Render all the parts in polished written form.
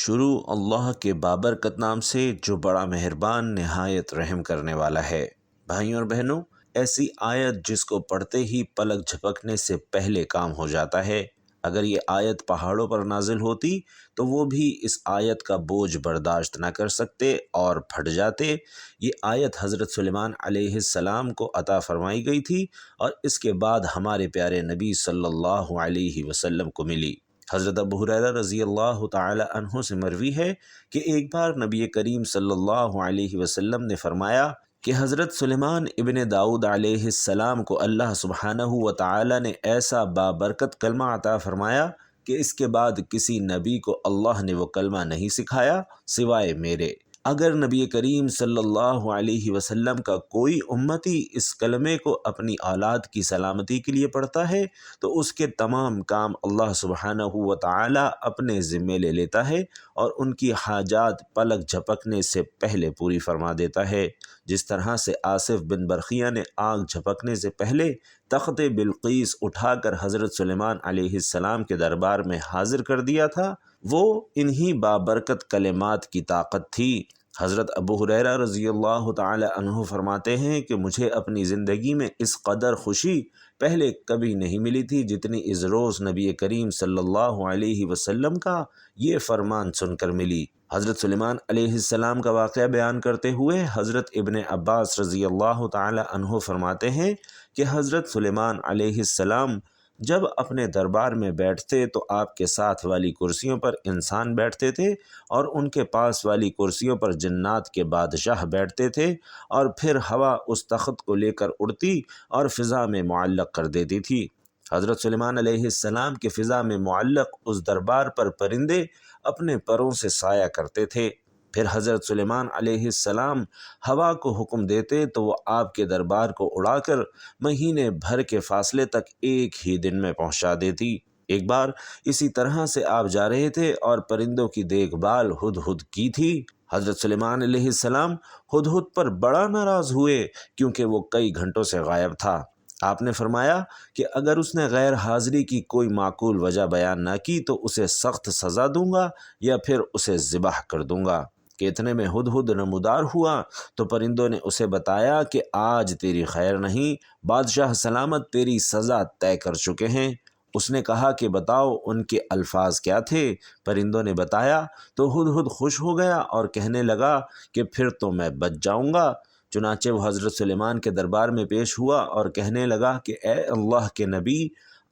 شروع اللہ کے بابرکت نام سے جو بڑا مہربان نہایت رحم کرنے والا ہے۔ بھائیوں اور بہنوں، ایسی آیت جس کو پڑھتے ہی پلک جھپکنے سے پہلے کام ہو جاتا ہے۔ اگر یہ آیت پہاڑوں پر نازل ہوتی تو وہ بھی اس آیت کا بوجھ برداشت نہ کر سکتے اور پھٹ جاتے۔ یہ آیت حضرت سلیمان علیہ السلام کو عطا فرمائی گئی تھی اور اس کے بعد ہمارے پیارے نبی صلی اللہ علیہ وسلم کو ملی۔ حضرت ابو ہریرہ رضی اللہ تعالی عنہ سے مروی ہے کہ ایک بار نبی کریم صلی اللہ علیہ وسلم نے فرمایا کہ حضرت سلیمان ابن داؤد علیہ السلام کو اللہ سبحانہ و تعالی نے ایسا بابرکت کلمہ عطا فرمایا کہ اس کے بعد کسی نبی کو اللہ نے وہ کلمہ نہیں سکھایا سوائے میرے۔ اگر نبی کریم صلی اللہ علیہ وسلم کا کوئی امتی اس کلمے کو اپنی اولاد کی سلامتی کے لیے پڑھتا ہے تو اس کے تمام کام اللہ سبحانہ و تعالی اپنے ذمے لے لیتا ہے اور ان کی حاجات پلک جھپکنے سے پہلے پوری فرما دیتا ہے۔ جس طرح سے آصف بن برقیہ نے آنکھ جھپکنے سے پہلے تخت بلقیس اٹھا کر حضرت سلیمان علیہ السلام کے دربار میں حاضر کر دیا تھا، وہ انہی بابرکت کلمات کی طاقت تھی۔ حضرت ابو ہریرہ رضی اللہ تعالی عنہ فرماتے ہیں کہ مجھے اپنی زندگی میں اس قدر خوشی پہلے کبھی نہیں ملی تھی جتنی اس روز نبی کریم صلی اللہ علیہ وسلم کا یہ فرمان سن کر ملی۔ حضرت سلیمان علیہ السلام کا واقعہ بیان کرتے ہوئے حضرت ابن عباس رضی اللہ تعالی عنہ فرماتے ہیں کہ حضرت سلیمان علیہ السلام جب اپنے دربار میں بیٹھتے تو آپ کے ساتھ والی کرسیوں پر انسان بیٹھتے تھے اور ان کے پاس والی کرسیوں پر جنات کے بادشاہ بیٹھتے تھے، اور پھر ہوا اس تخت کو لے کر اڑتی اور فضا میں معلق کر دیتی تھی۔ حضرت سلیمان علیہ السلام کے فضا میں معلق اس دربار پر پرندے اپنے پروں سے سایہ کرتے تھے۔ پھر حضرت سلیمان علیہ السلام ہوا کو حکم دیتے تو وہ آپ کے دربار کو اڑا کر مہینے بھر کے فاصلے تک ایک ہی دن میں پہنچا دیتی۔ ایک بار اسی طرح سے آپ جا رہے تھے اور پرندوں کی دیکھ بھال ہدہد کی تھی۔ حضرت سلیمان علیہ السلام ہدہد پر بڑا ناراض ہوئے کیونکہ وہ کئی گھنٹوں سے غائب تھا۔ آپ نے فرمایا کہ اگر اس نے غیر حاضری کی کوئی معقول وجہ بیان نہ کی تو اسے سخت سزا دوں گا یا پھر اسے ذبح کر دوں گا۔ کہ اتنے میں ہدہد نمودار ہوا تو پرندوں نے اسے بتایا کہ آج تیری خیر نہیں، بادشاہ سلامت تیری سزا طے کر چکے ہیں۔ اس نے کہا کہ بتاؤ ان کے الفاظ کیا تھے؟ پرندوں نے بتایا تو ہدہد خوش ہو گیا اور کہنے لگا کہ پھر تو میں بچ جاؤں گا۔ چنانچہ وہ حضرت سلیمان کے دربار میں پیش ہوا اور کہنے لگا کہ اے اللہ کے نبی،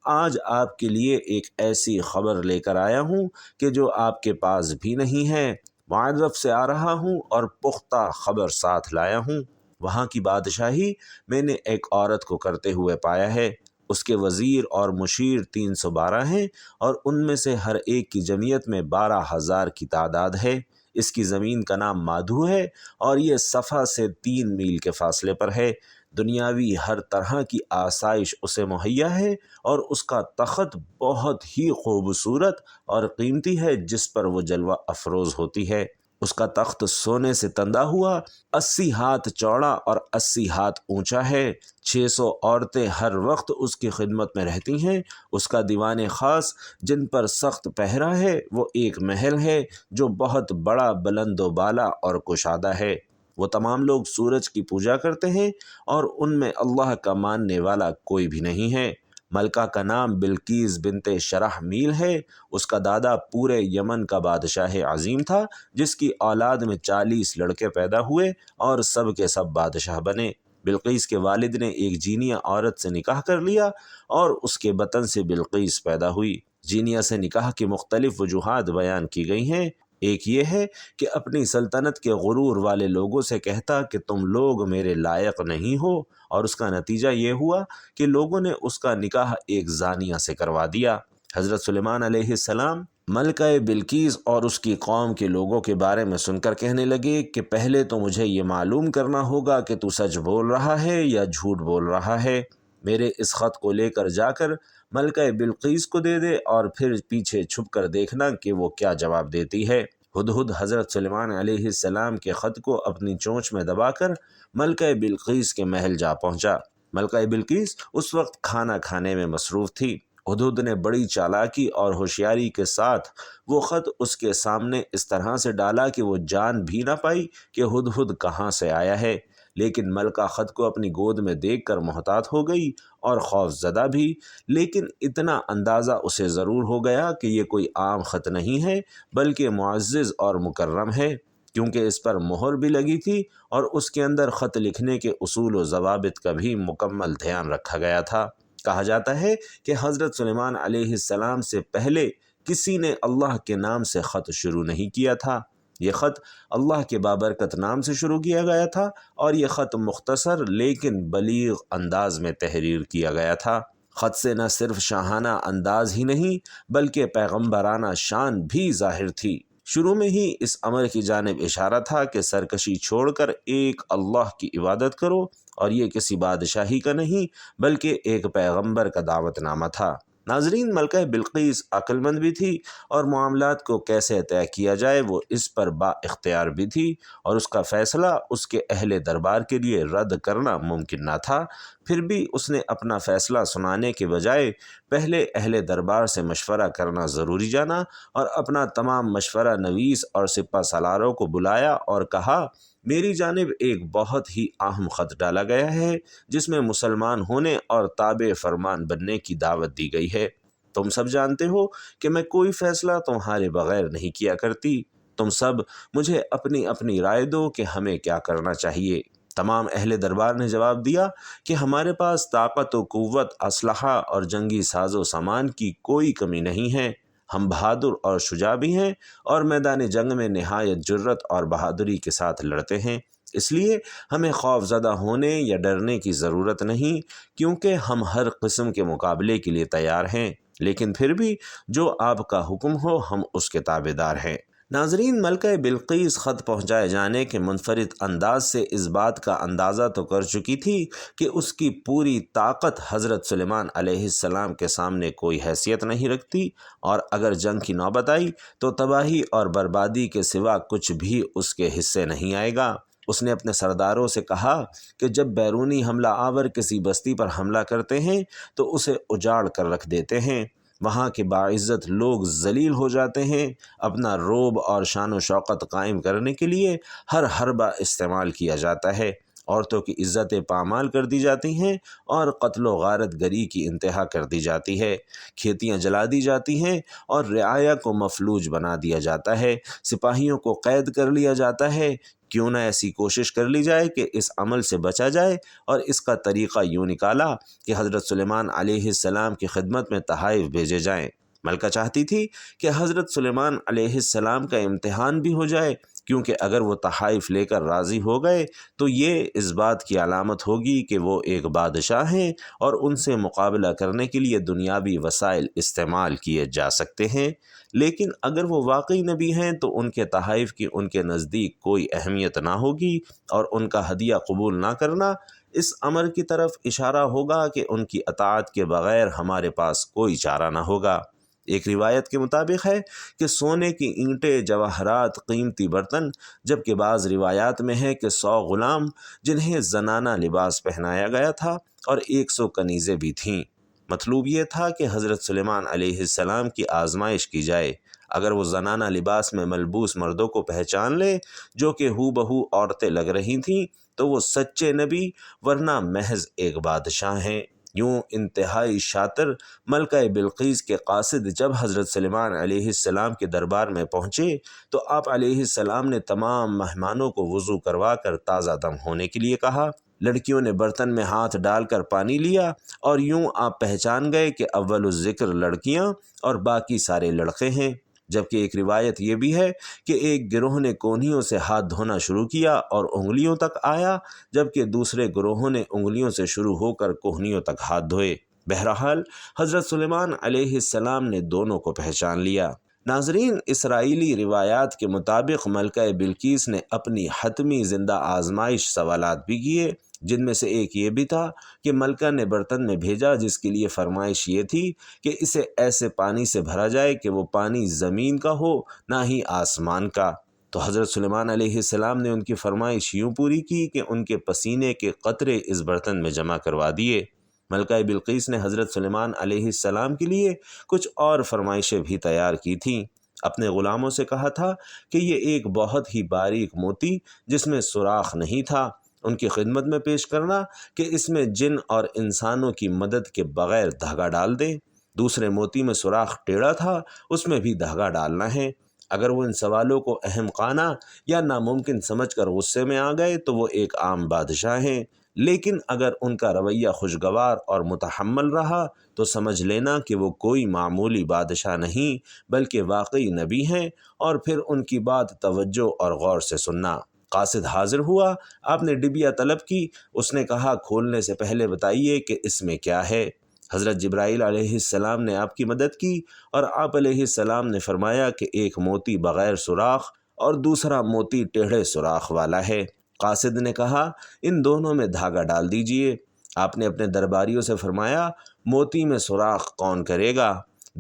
آج آپ کے لیے ایک ایسی خبر لے کر آیا ہوں کہ جو آپ کے پاس بھی نہیں ہے۔ معرف سے آ رہا ہوں اور پختہ خبر ساتھ لایا ہوں۔ وہاں کی بادشاہی میں نے ایک عورت کو کرتے ہوئے پایا ہے۔ اس کے وزیر اور مشیر 312 ہیں اور ان میں سے ہر ایک کی جمعیت میں 12,000 کی تعداد ہے۔ اس کی زمین کا نام مادھو ہے اور یہ صفا سے 3 میل کے فاصلے پر ہے۔ دنیاوی ہر طرح کی آسائش اسے مہیا ہے اور اس کا تخت بہت ہی خوبصورت اور قیمتی ہے جس پر وہ جلوہ افروز ہوتی ہے۔ اس کا تخت سونے سے تندہ ہوا 80 ہاتھ چوڑا اور 80 ہاتھ اونچا ہے۔ 600 عورتیں ہر وقت اس کی خدمت میں رہتی ہیں۔ اس کا دیوان خاص جن پر سخت پہرا ہے وہ ایک محل ہے جو بہت بڑا، بلند و بالا اور کشادہ ہے۔ وہ تمام لوگ سورج کی پوجا کرتے ہیں اور ان میں اللہ کا ماننے والا کوئی بھی نہیں ہے۔ ملکہ کا نام بلقیس بنت شرحمیل ہے۔ اس کا دادا پورے یمن کا بادشاہ عظیم تھا جس کی اولاد میں 40 لڑکے پیدا ہوئے اور سب کے سب بادشاہ بنے۔ بلقیس کے والد نے ایک جینیہ عورت سے نکاح کر لیا اور اس کے بطن سے بلقیس پیدا ہوئی۔ جینیہ سے نکاح کی مختلف وجوہات بیان کی گئی ہیں۔ ایک یہ ہے کہ اپنی سلطنت کے غرور والے لوگوں سے کہتا کہ تم لوگ میرے لائق نہیں ہو، اور اس کا نتیجہ یہ ہوا کہ لوگوں نے اس کا نکاح ایک زانیہ سے کروا دیا۔ حضرت سلیمان علیہ السلام ملکہ بلقیس اور اس کی قوم کے لوگوں کے بارے میں سن کر کہنے لگے کہ پہلے تو مجھے یہ معلوم کرنا ہوگا کہ تو سچ بول رہا ہے یا جھوٹ بول رہا ہے۔ میرے اس خط کو لے کر جا کر ملکہ بلقیس کو دے دے اور پھر پیچھے چھپ کر دیکھنا کہ وہ کیا جواب دیتی ہے۔ ہدہد حضرت سلیمان علیہ السلام کے خط کو اپنی چونچ میں دبا کر ملکہ بلقیس کے محل جا پہنچا۔ ملکہ بلقیس اس وقت کھانا کھانے میں مصروف تھی۔ ہدہد نے بڑی چالاکی اور ہوشیاری کے ساتھ وہ خط اس کے سامنے اس طرح سے ڈالا کہ وہ جان بھی نہ پائی کہ ہدہد کہاں سے آیا ہے، لیکن ملکہ خط کو اپنی گود میں دیکھ کر محتاط ہو گئی اور خوف زدہ بھی، لیکن اتنا اندازہ اسے ضرور ہو گیا کہ یہ کوئی عام خط نہیں ہے بلکہ معزز اور مکرم ہے، کیونکہ اس پر مہر بھی لگی تھی اور اس کے اندر خط لکھنے کے اصول و ضوابط کا بھی مکمل دھیان رکھا گیا تھا۔ کہا جاتا ہے کہ حضرت سلیمان علیہ السلام سے پہلے کسی نے اللہ کے نام سے خط شروع نہیں کیا تھا۔ یہ خط اللہ کے بابرکت نام سے شروع کیا گیا تھا اور یہ خط مختصر لیکن بلیغ انداز میں تحریر کیا گیا تھا۔ خط سے نہ صرف شاہانہ انداز ہی نہیں بلکہ پیغمبرانہ شان بھی ظاہر تھی۔ شروع میں ہی اس امر کی جانب اشارہ تھا کہ سرکشی چھوڑ کر ایک اللہ کی عبادت کرو، اور یہ کسی بادشاہی کا نہیں بلکہ ایک پیغمبر کا دعوت نامہ تھا۔ ناظرین، ملکہ بلقیس عقل مند بھی تھی اور معاملات کو کیسے طے کیا جائے وہ اس پر با اختیار بھی تھی، اور اس کا فیصلہ اس کے اہل دربار کے لیے رد کرنا ممکن نہ تھا۔ پھر بھی اس نے اپنا فیصلہ سنانے کے بجائے پہلے اہل دربار سے مشورہ کرنا ضروری جانا اور اپنا تمام مشورہ نویس اور سپہ سالاروں کو بلایا اور کہا، میری جانب ایک بہت ہی اہم خط ڈالا گیا ہے جس میں مسلمان ہونے اور تابع فرمان بننے کی دعوت دی گئی ہے۔ تم سب جانتے ہو کہ میں کوئی فیصلہ تمہارے بغیر نہیں کیا کرتی۔ تم سب مجھے اپنی اپنی رائے دو کہ ہمیں کیا کرنا چاہیے۔ تمام اہل دربار نے جواب دیا کہ ہمارے پاس طاقت و قوت، اسلحہ اور جنگی ساز و سامان کی کوئی کمی نہیں ہے۔ ہم بہادر اور شجاع بھی ہیں اور میدان جنگ میں نہایت جرت اور بہادری کے ساتھ لڑتے ہیں، اس لیے ہمیں خوف زدہ ہونے یا ڈرنے کی ضرورت نہیں، کیونکہ ہم ہر قسم کے مقابلے کے لیے تیار ہیں، لیکن پھر بھی جو آپ کا حکم ہو ہم اس کے تابع دار ہیں۔ ناظرین، ملکہ بلقیس خط پہنچائے جانے کے منفرد انداز سے اس بات کا اندازہ تو کر چکی تھی کہ اس کی پوری طاقت حضرت سلیمان علیہ السلام کے سامنے کوئی حیثیت نہیں رکھتی، اور اگر جنگ کی نوبت آئی تو تباہی اور بربادی کے سوا کچھ بھی اس کے حصے نہیں آئے گا۔ اس نے اپنے سرداروں سے کہا کہ جب بیرونی حملہ آور کسی بستی پر حملہ کرتے ہیں تو اسے اجاڑ کر رکھ دیتے ہیں، وہاں کے باعزت لوگ ذلیل ہو جاتے ہیں، اپنا رعب اور شان و شوکت قائم کرنے کے لیے ہر حربہ استعمال کیا جاتا ہے، عورتوں کی عزتیں پامال کر دی جاتی ہیں اور قتل و غارت گری کی انتہا کر دی جاتی ہے، کھیتیاں جلا دی جاتی ہیں اور رعایا کو مفلوج بنا دیا جاتا ہے، سپاہیوں کو قید کر لیا جاتا ہے۔ کیوں نہ ایسی کوشش کر لی جائے کہ اس عمل سے بچا جائے، اور اس کا طریقہ یوں نکالا کہ حضرت سلیمان علیہ السلام کی خدمت میں تحائف بھیجے جائیں۔ ملکہ چاہتی تھی کہ حضرت سلیمان علیہ السلام کا امتحان بھی ہو جائے، کیونکہ اگر وہ تحائف لے کر راضی ہو گئے تو یہ اس بات کی علامت ہوگی کہ وہ ایک بادشاہ ہیں اور ان سے مقابلہ کرنے کے لیے دنیاوی وسائل استعمال کیے جا سکتے ہیں، لیکن اگر وہ واقعی نبی ہیں تو ان کے تحائف کی ان کے نزدیک کوئی اہمیت نہ ہوگی، اور ان کا ہدیہ قبول نہ کرنا اس امر کی طرف اشارہ ہوگا کہ ان کی اطاعت کے بغیر ہمارے پاس کوئی چارہ نہ ہوگا۔ ایک روایت کے مطابق ہے کہ سونے کی اینٹیں، جواہرات، قیمتی برتن، جبکہ بعض روایات میں ہے کہ 100 غلام جنہیں زنانہ لباس پہنایا گیا تھا اور 100 کنیزیں بھی تھیں۔ مطلوب یہ تھا کہ حضرت سلیمان علیہ السلام کی آزمائش کی جائے، اگر وہ زنانہ لباس میں ملبوس مردوں کو پہچان لے جو کہ ہو بہو عورتیں لگ رہی تھیں تو وہ سچے نبی ورنہ محض ایک بادشاہ ہیں۔ یوں انتہائی شاطر ملکہ بلقیس کے قاصد جب حضرت سلیمان علیہ السلام کے دربار میں پہنچے تو آپ علیہ السلام نے تمام مہمانوں کو وضو کروا کر تازہ دم ہونے کے لیے کہا۔ لڑکیوں نے برتن میں ہاتھ ڈال کر پانی لیا اور یوں آپ پہچان گئے کہ اول الذکر لڑکیاں اور باقی سارے لڑکے ہیں، جبکہ ایک روایت یہ بھی ہے کہ ایک گروہ نے کونیوں سے ہاتھ دھونا شروع کیا اور انگلیوں تک آیا، جبکہ دوسرے گروہوں نے انگلیوں سے شروع ہو کر کوہنیوں تک ہاتھ دھوئے۔ بہرحال حضرت سلیمان علیہ السلام نے دونوں کو پہچان لیا۔ ناظرین، اسرائیلی روایات کے مطابق ملکہ بلقیس نے اپنی حتمی زندہ آزمائش سوالات بھی کیے، جن میں سے ایک یہ بھی تھا کہ ملکہ نے برتن میں بھیجا جس کے لیے فرمائش یہ تھی کہ اسے ایسے پانی سے بھرا جائے کہ وہ پانی زمین کا ہو نہ ہی آسمان کا، تو حضرت سلیمان علیہ السلام نے ان کی فرمائش یوں پوری کی کہ ان کے پسینے کے قطرے اس برتن میں جمع کروا دیے۔ ملکہ بلقیس نے حضرت سلیمان علیہ السلام کے لیے کچھ اور فرمائشیں بھی تیار کی تھیں۔ اپنے غلاموں سے کہا تھا کہ یہ ایک بہت ہی باریک موتی جس میں سوراخ نہیں تھا ان کی خدمت میں پیش کرنا کہ اس میں جن اور انسانوں کی مدد کے بغیر دھاگا ڈال دیں۔ دوسرے موتی میں سوراخ ٹیڑھا تھا، اس میں بھی دھاگا ڈالنا ہے۔ اگر وہ ان سوالوں کو اہم خانہ یا ناممکن سمجھ کر غصے میں آ گئے تو وہ ایک عام بادشاہ ہیں، لیکن اگر ان کا رویہ خوشگوار اور متحمل رہا تو سمجھ لینا کہ وہ کوئی معمولی بادشاہ نہیں بلکہ واقعی نبی ہیں، اور پھر ان کی بات توجہ اور غور سے سننا۔ قاصد حاضر ہوا، آپ نے ڈبیا طلب کی، اس نے کہا کھولنے سے پہلے بتائیے کہ اس میں کیا ہے۔ حضرت جبرائیل علیہ السلام نے آپ کی مدد کی اور آپ علیہ السلام نے فرمایا کہ ایک موتی بغیر سوراخ اور دوسرا موتی ٹیڑھے سوراخ والا ہے۔ قاصد نے کہا ان دونوں میں دھاگا ڈال دیجئے۔ آپ نے اپنے درباریوں سے فرمایا موتی میں سوراخ کون کرے گا؟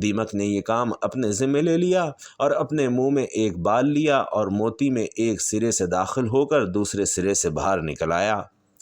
دیمک نے یہ کام اپنے ذمہ لے لیا اور اپنے منہ میں ایک بال لیا اور موتی میں ایک سرے سے داخل ہو کر دوسرے سرے سے باہر نکل آیا۔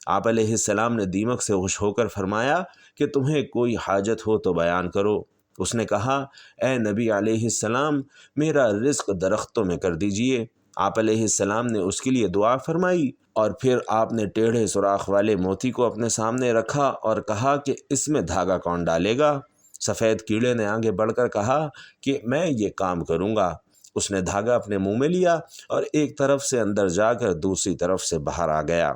آپ علیہ السلام نے دیمک سے خوش ہو کر فرمایا کہ تمہیں کوئی حاجت ہو تو بیان کرو۔ اس نے کہا اے نبی علیہ السلام، میرا رزق درختوں میں کر دیجئے۔ آپ علیہ السلام نے اس کے لیے دعا فرمائی اور پھر آپ نے ٹیڑھے سوراخ والے موتی کو اپنے سامنے رکھا اور کہا کہ اس میں دھاگا کون ڈالے گا؟ سفید کیڑے نے آگے بڑھ کر کہا کہ میں یہ کام کروں گا۔ اس نے دھاگا اپنے منہ میں لیا اور ایک طرف سے اندر جا کر دوسری طرف سے باہر آ گیا۔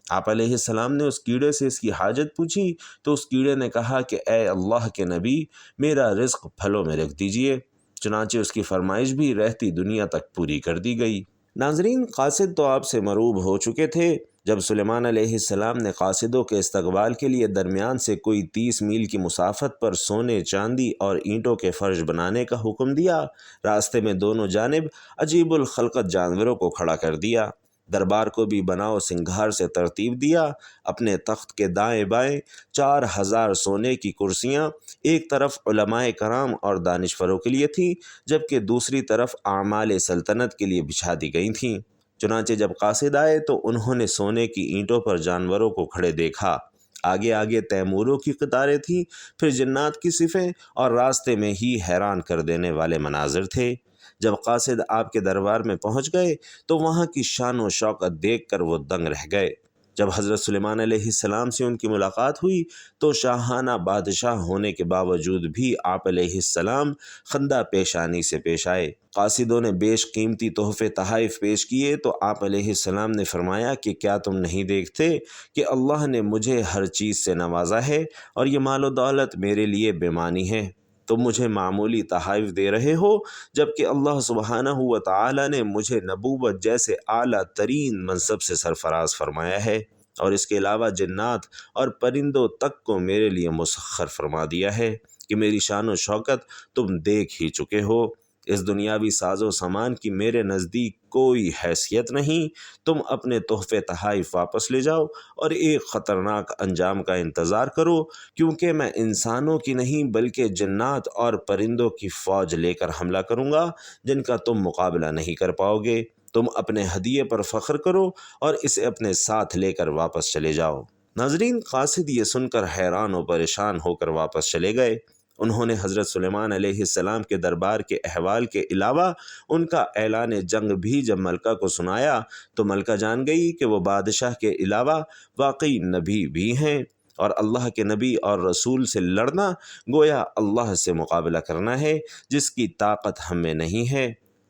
آپ علیہ السلام نے اس کیڑے سے اس کی حاجت پوچھی تو اس کیڑے نے کہا کہ اے اللہ کے نبی، میرا رزق پھلوں میں رکھ دیجئے۔ چنانچہ اس کی فرمائش بھی رہتی دنیا تک پوری کر دی گئی۔ ناظرین، قاصد تو آپ سے مروب ہو چکے تھے۔ جب سلیمان علیہ السلام نے قاصدوں کے استقبال کے لیے درمیان سے کوئی 30 میل کی مسافت پر سونے، چاندی اور اینٹوں کے فرش بنانے کا حکم دیا، راستے میں دونوں جانب عجیب الخلقت جانوروں کو کھڑا کر دیا۔ دربار کو بھی بناؤ سنگھار سے ترتیب دیا۔ اپنے تخت کے دائیں بائیں 4000 سونے کی کرسیاں ایک طرف علماء کرام اور دانشوروں کے لیے تھیں، جبکہ دوسری طرف اعمال سلطنت کے لیے بچھا دی گئی تھیں۔ چنانچہ جب قاصد آئے تو انہوں نے سونے کی اینٹوں پر جانوروں کو کھڑے دیکھا۔ آگے آگے تیموروں کی قطاریں تھیں، پھر جنات کی صفیں، اور راستے میں ہی حیران کر دینے والے مناظر تھے۔ جب قاصد آپ کے دربار میں پہنچ گئے تو وہاں کی شان و شوکت دیکھ کر وہ دنگ رہ گئے۔ جب حضرت سلیمان علیہ السلام سے ان کی ملاقات ہوئی تو شاہانہ بادشاہ ہونے کے باوجود بھی آپ علیہ السلام خندہ پیشانی سے پیش آئے۔ قاصدوں نے بیش قیمتی تحفے تحائف پیش کیے تو آپ علیہ السلام نے فرمایا کہ کیا تم نہیں دیکھتے کہ اللہ نے مجھے ہر چیز سے نوازا ہے اور یہ مال و دولت میرے لیے بے معنی ہے؟ تم مجھے معمولی تحائف دے رہے ہو جبکہ اللہ سبحانہ و تعالی نے مجھے نبوت جیسے اعلیٰ ترین منصب سے سرفراز فرمایا ہے، اور اس کے علاوہ جنات اور پرندوں تک کو میرے لیے مسخر فرما دیا ہے کہ میری شان و شوکت تم دیکھ ہی چکے ہو۔ اس دنیاوی ساز و سامان کی میرے نزدیک کوئی حیثیت نہیں۔ تم اپنے تحفے تحائف واپس لے جاؤ اور ایک خطرناک انجام کا انتظار کرو، کیونکہ میں انسانوں کی نہیں بلکہ جنات اور پرندوں کی فوج لے کر حملہ کروں گا جن کا تم مقابلہ نہیں کر پاؤ گے۔ تم اپنے ہدیے پر فخر کرو اور اسے اپنے ساتھ لے کر واپس چلے جاؤ۔ ناظرین، قاصد یہ سن کر حیران و پریشان ہو کر واپس چلے گئے۔ انہوں نے حضرت سلیمان علیہ السلام کے دربار کے احوال کے علاوہ ان کا اعلان جنگ بھی جب ملکہ کو سنایا تو ملکہ جان گئی کہ وہ بادشاہ کے علاوہ واقعی نبی بھی ہیں، اور اللہ کے نبی اور رسول سے لڑنا گویا اللہ سے مقابلہ کرنا ہے جس کی طاقت ہم میں نہیں ہے۔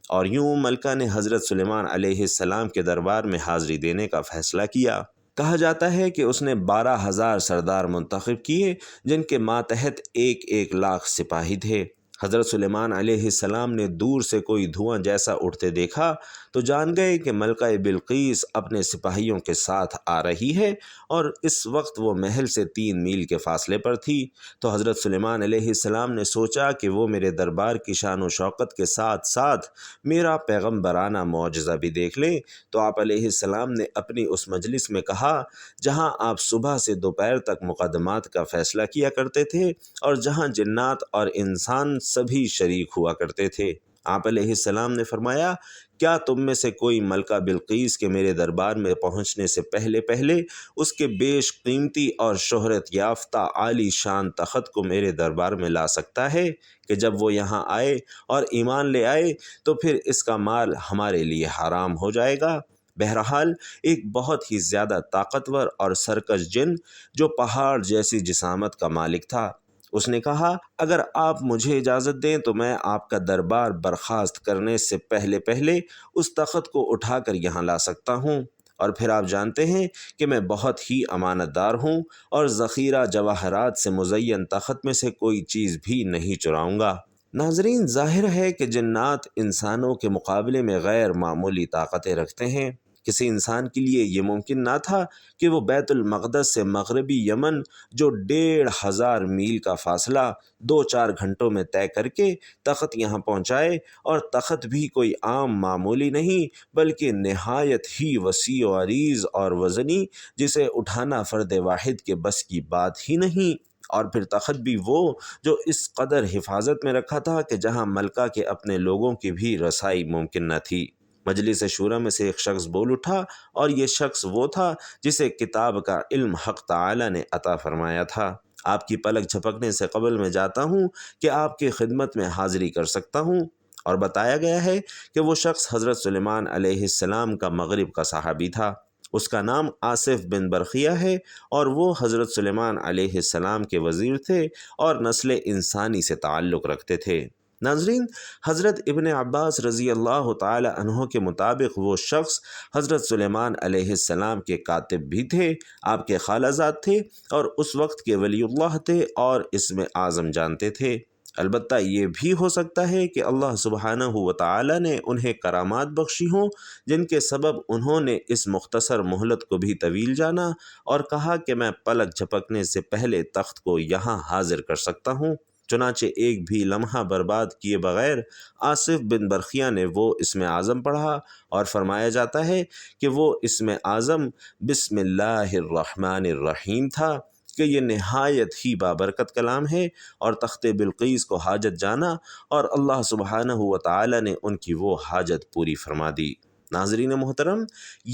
اور یوں ملکہ نے حضرت سلیمان علیہ السلام کے دربار میں حاضری دینے کا فیصلہ کیا۔ کہا جاتا ہے کہ اس نے 12,000 سردار منتخب کیے جن کے ماتحت 1 لاکھ سپاہی تھے۔ حضرت سلیمان علیہ السلام نے دور سے کوئی دھواں جیسا اٹھتے دیکھا تو جان گئے کہ ملکہ بلقیس اپنے سپاہیوں کے ساتھ آ رہی ہے، اور اس وقت وہ محل سے 3 میل کے فاصلے پر تھی۔ تو حضرت سلیمان علیہ السلام نے سوچا کہ وہ میرے دربار کی شان و شوکت کے ساتھ ساتھ میرا پیغمبرانہ معجزہ بھی دیکھ لیں۔ تو آپ علیہ السلام نے اپنی اس مجلس میں کہا جہاں آپ صبح سے دوپہر تک مقدمات کا فیصلہ کیا کرتے تھے اور جہاں جنات اور انسان سبھی شریک ہوا کرتے تھے، آپ علیہ السلام نے فرمایا، کیا تم میں سے کوئی ملکہ بلقیس کے میرے دربار میں پہنچنے سے پہلے اس کے بیش قیمتی اور شہرت یافتہ عالی شان تخت کو میرے دربار میں لا سکتا ہے کہ جب وہ یہاں آئے اور ایمان لے آئے تو پھر اس کا مال ہمارے لیے حرام ہو جائے گا؟ بہرحال ایک بہت ہی زیادہ طاقتور اور سرکش جن جو پہاڑ جیسی جسامت کا مالک تھا، اس نے کہا، اگر آپ مجھے اجازت دیں تو میں آپ کا دربار برخاست کرنے سے پہلے اس تخت کو اٹھا کر یہاں لا سکتا ہوں، اور پھر آپ جانتے ہیں کہ میں بہت ہی امانت دار ہوں اور ذخیرہ جواہرات سے مزین تخت میں سے کوئی چیز بھی نہیں چراؤں گا۔ ناظرین، ظاہر ہے کہ جنات انسانوں کے مقابلے میں غیر معمولی طاقتیں رکھتے ہیں۔ کسی انسان کے لیے یہ ممکن نہ تھا کہ وہ بیت المقدس سے مغربی یمن، جو 1500 میل کا فاصلہ 2-4 گھنٹوں میں طے کر کے تخت یہاں پہنچائے، اور تخت بھی کوئی عام معمولی نہیں بلکہ نہایت ہی وسیع و عریض اور وزنی، جسے اٹھانا فرد واحد کے بس کی بات ہی نہیں، اور پھر تخت بھی وہ جو اس قدر حفاظت میں رکھا تھا کہ جہاں ملکہ کے اپنے لوگوں کی بھی رسائی ممکن نہ تھی۔ مجلس شورا میں سے ایک شخص بول اٹھا، اور یہ شخص وہ تھا جسے کتاب کا علم حق تعالی نے عطا فرمایا تھا۔ آپ کی پلک جھپکنے سے قبل میں جاتا ہوں کہ آپ کی خدمت میں حاضری کر سکتا ہوں۔ اور بتایا گیا ہے کہ وہ شخص حضرت سلیمان علیہ السلام کا مغرب کا صحابی تھا۔ اس کا نام آصف بن برخیہ ہے، اور وہ حضرت سلیمان علیہ السلام کے وزیر تھے اور نسل انسانی سے تعلق رکھتے تھے۔ ناظرین، حضرت ابن عباس رضی اللہ تعالی عنہ کے مطابق وہ شخص حضرت سلیمان علیہ السلام کے کاتب بھی تھے، آپ کے خالہ زاد تھے، اور اس وقت کے ولی اللہ تھے اور اسم اعظم جانتے تھے۔ البتہ یہ بھی ہو سکتا ہے کہ اللہ سبحانہ و تعالی نے انہیں کرامات بخشی ہوں، جن کے سبب انہوں نے اس مختصر مہلت کو بھی طویل جانا اور کہا کہ میں پلک جھپکنے سے پہلے تخت کو یہاں حاضر کر سکتا ہوں۔ چنانچہ ایک بھی لمحہ برباد کیے بغیر آصف بن برخیہ نے وہ اسم اعظم پڑھا، اور فرمایا جاتا ہے کہ وہ اسم اعظم بسم اللہ الرحمن الرحیم تھا، کہ یہ نہایت ہی بابرکت کلام ہے، اور تخت بلقیس کو حاجت جانا، اور اللہ سبحانہ و تعالی نے ان کی وہ حاجت پوری فرما دی۔ ناظرین محترم،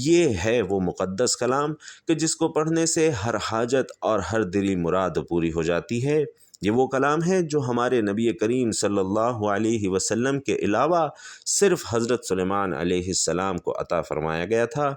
یہ ہے وہ مقدس کلام کہ جس کو پڑھنے سے ہر حاجت اور ہر دلی مراد پوری ہو جاتی ہے۔ یہ وہ کلام ہے جو ہمارے نبی کریم صلی اللہ علیہ وسلم کے علاوہ صرف حضرت سلیمان علیہ السلام کو عطا فرمایا گیا تھا۔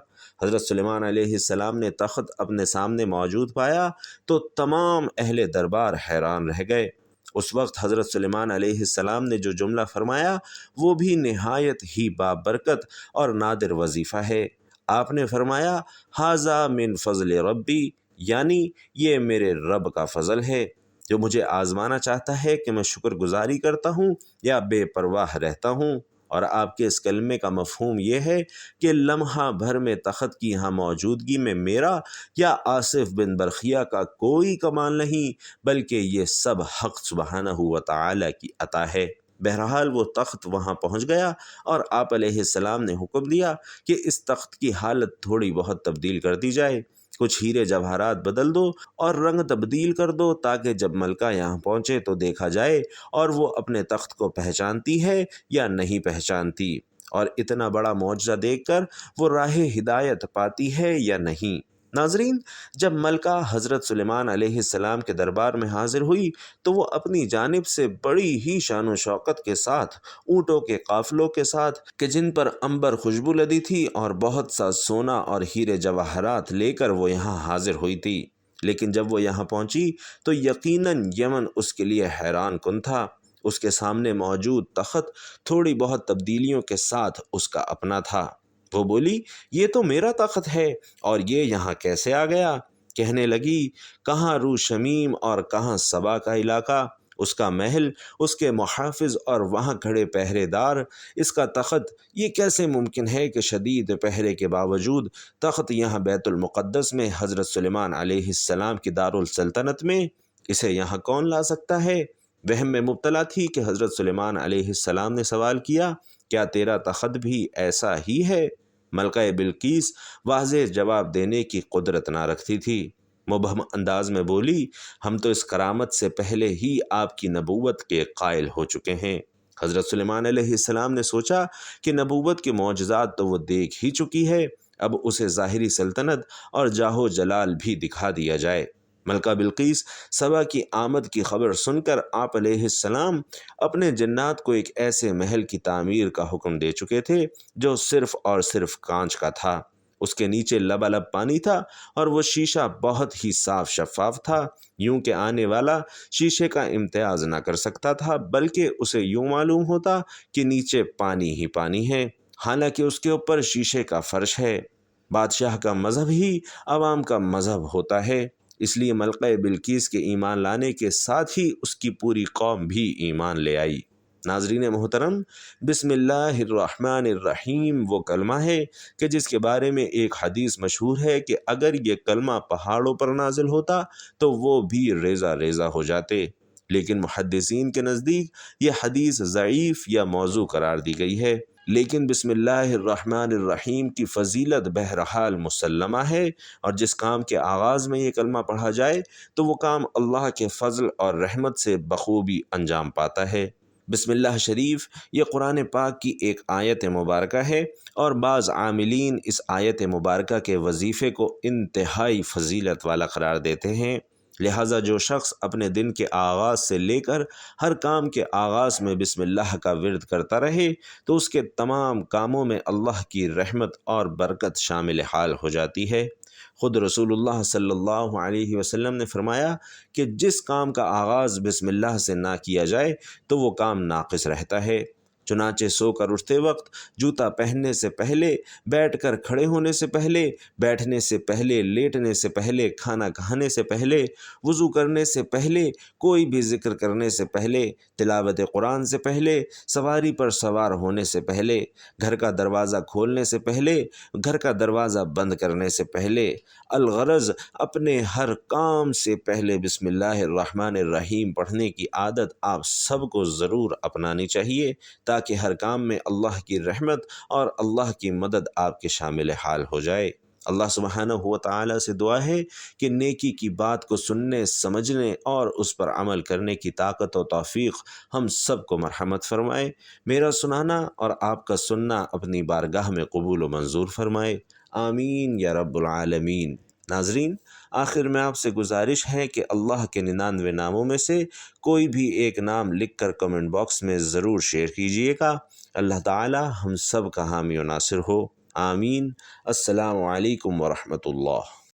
حضرت سلیمان علیہ السلام نے تخت اپنے سامنے موجود پایا تو تمام اہل دربار حیران رہ گئے۔ اس وقت حضرت سلیمان علیہ السلام نے جو جملہ فرمایا وہ بھی نہایت ہی بابرکت اور نادر وظیفہ ہے۔ آپ نے فرمایا، ھذا من فضل ربی، یعنی یہ میرے رب کا فضل ہے جو مجھے آزمانا چاہتا ہے کہ میں شکر گزاری کرتا ہوں یا بے پرواہ رہتا ہوں۔ اور آپ کے اس کلمے کا مفہوم یہ ہے کہ لمحہ بھر میں تخت کی یہاں موجودگی میں میرا یا آصف بن برخیہ کا کوئی کمال نہیں، بلکہ یہ سب حق سبحانہ و تعالی کی عطا ہے۔ بہرحال وہ تخت وہاں پہنچ گیا، اور آپ علیہ السلام نے حکم دیا کہ اس تخت کی حالت تھوڑی بہت تبدیل کر دی جائے، کچھ ہیرے جواہرات بدل دو اور رنگ تبدیل کر دو، تاکہ جب ملکہ یہاں پہنچے تو دیکھا جائے اور وہ اپنے تخت کو پہچانتی ہے یا نہیں پہچانتی، اور اتنا بڑا معجزہ دیکھ کر وہ راہ ہدایت پاتی ہے یا نہیں۔ ناظرین، جب ملکہ حضرت سلیمان علیہ السلام کے دربار میں حاضر ہوئی تو وہ اپنی جانب سے بڑی ہی شان و شوکت کے ساتھ، اونٹوں کے قافلوں کے ساتھ کہ جن پر عنبر خوشبو لدی تھی، اور بہت سا سونا اور ہیرے جواہرات لے کر وہ یہاں حاضر ہوئی تھی۔ لیکن جب وہ یہاں پہنچی تو یقیناً یمن اس کے لیے حیران کن تھا۔ اس کے سامنے موجود تخت تھوڑی بہت تبدیلیوں کے ساتھ اس کا اپنا تھا۔ وہ بولی، یہ تو میرا تخت ہے، اور یہ یہاں کیسے آ گیا؟ کہنے لگی، کہاں رو شمیم اور کہاں صبا کا علاقہ، اس کا محل، اس کے محافظ اور وہاں کھڑے پہرے دار، اس کا تخت، یہ کیسے ممکن ہے کہ شدید پہرے کے باوجود تخت یہاں بیت المقدس میں حضرت سلیمان علیہ السلام کی دارالسلطنت میں، اسے یہاں کون لا سکتا ہے؟ وہم میں مبتلا تھی کہ حضرت سلیمان علیہ السلام نے سوال کیا، کیا تیرا تخت بھی ایسا ہی ہے؟ ملکہ بلقیس واضح جواب دینے کی قدرت نہ رکھتی تھی، مبہم انداز میں بولی، ہم تو اس کرامت سے پہلے ہی آپ کی نبوت کے قائل ہو چکے ہیں۔ حضرت سلیمان علیہ السلام نے سوچا کہ نبوت کے معجزات تو وہ دیکھ ہی چکی ہے، اب اسے ظاہری سلطنت اور جاہ و جلال بھی دکھا دیا جائے۔ ملکہ بلقیس سبا کی آمد کی خبر سن کر آپ علیہ السلام اپنے جنات کو ایک ایسے محل کی تعمیر کا حکم دے چکے تھے جو صرف اور صرف کانچ کا تھا۔ اس کے نیچے لبالب پانی تھا اور وہ شیشہ بہت ہی صاف شفاف تھا، یوں کہ آنے والا شیشے کا امتیاز نہ کر سکتا تھا، بلکہ اسے یوں معلوم ہوتا کہ نیچے پانی ہی پانی ہے، حالانکہ اس کے اوپر شیشے کا فرش ہے۔ بادشاہ کا مذہب ہی عوام کا مذہب ہوتا ہے، اس لیے ملکہ بلقیس کے ایمان لانے کے ساتھ ہی اس کی پوری قوم بھی ایمان لے آئی۔ ناظرین محترم، بسم اللہ الرحمن الرحیم وہ کلمہ ہے کہ جس کے بارے میں ایک حدیث مشہور ہے کہ اگر یہ کلمہ پہاڑوں پر نازل ہوتا تو وہ بھی ریزہ ریزہ ہو جاتے، لیکن محدثین کے نزدیک یہ حدیث ضعیف یا موضوع قرار دی گئی ہے۔ لیکن بسم اللہ الرحمن الرحیم کی فضیلت بہرحال مسلمہ ہے، اور جس کام کے آغاز میں یہ کلمہ پڑھا جائے تو وہ کام اللہ کے فضل اور رحمت سے بخوبی انجام پاتا ہے۔ بسم اللہ شریف یہ قرآن پاک کی ایک آیت مبارکہ ہے، اور بعض عاملین اس آیت مبارکہ کے وظیفے کو انتہائی فضیلت والا قرار دیتے ہیں، لہٰذا جو شخص اپنے دن کے آغاز سے لے کر ہر کام کے آغاز میں بسم اللہ کا ورد کرتا رہے تو اس کے تمام کاموں میں اللہ کی رحمت اور برکت شامل حال ہو جاتی ہے۔ خود رسول اللہ صلی اللہ علیہ وسلم نے فرمایا کہ جس کام کا آغاز بسم اللہ سے نہ کیا جائے تو وہ کام ناقص رہتا ہے۔ چنانچہ سو کر اٹھتے وقت، جوتا پہننے سے پہلے، بیٹھ کر کھڑے ہونے سے پہلے، بیٹھنے سے پہلے، لیٹنے سے پہلے، کھانا کھانے سے پہلے، وضو کرنے سے پہلے، کوئی بھی ذکر کرنے سے پہلے، تلاوت قرآن سے پہلے، سواری پر سوار ہونے سے پہلے، گھر کا دروازہ کھولنے سے پہلے، گھر کا دروازہ بند کرنے سے پہلے، الغرض اپنے ہر کام سے پہلے بسم اللہ الرحمن الرحیم پڑھنے کی عادت آپ سب کو ضرور اپنانی چاہیے، تاکہ ہر کام میں اللہ کی رحمت اور اللہ کی مدد آپ کے شامل حال ہو جائے۔ اللہ سبحانہ و تعالیٰ سے دعا ہے کہ نیکی کی بات کو سننے، سمجھنے اور اس پر عمل کرنے کی طاقت و توفیق ہم سب کو مرحمت فرمائے۔ میرا سنانا اور آپ کا سننا اپنی بارگاہ میں قبول و منظور فرمائے، آمین یا رب العالمین۔ ناظرین، آخر میں آپ سے گزارش ہے کہ اللہ کے 99 ناموں میں سے کوئی بھی ایک نام لکھ کر کمنٹ باکس میں ضرور شیئر کیجئے گا۔ اللہ تعالی ہم سب کا حامی و ناصر ہو، آمین۔ السلام علیکم ورحمۃ اللہ۔